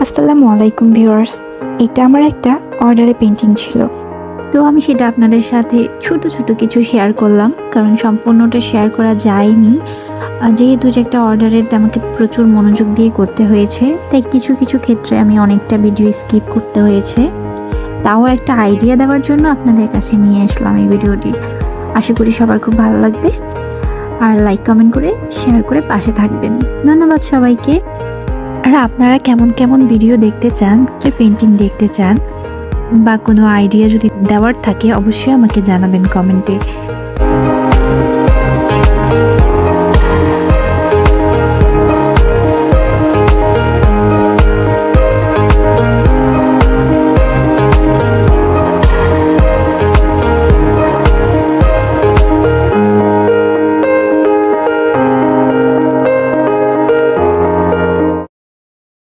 আসসালামু আলাইকুম ভিউয়ার্স। এটা আমার একটা অর্ডারে পেন্টিং ছিল, তো আমি সেটা আপনাদের সাথে ছোট ছোট কিছু শেয়ার করলাম, কারণ সম্পূর্ণটা শেয়ার করা যায়নি। যেহেতু যে একটা অর্ডারের আমাকে প্রচুর মনোযোগ দিয়ে করতে হয়েছে, তাই কিছু কিছু ক্ষেত্রে আমি অনেকটা ভিডিও স্কিপ করতে হয়েছে। তাও একটা আইডিয়া দেওয়ার জন্য আপনাদের কাছে নিয়ে আসলাম এই ভিডিওটি। আশা করি সবার খুব ভালো লাগবে, আর লাইক কমেন্ট করে শেয়ার করে পাশে থাকবেন। ধন্যবাদ সবাইকে। আর আপনারা কেমন কেমন ভিডিও দেখতে চান, কি পেন্টিং দেখতে চান, বা কোনো আইডিয়া যদি দেওয়ার থাকে অবশ্যই আমাকে জানাবেন কমেন্টে।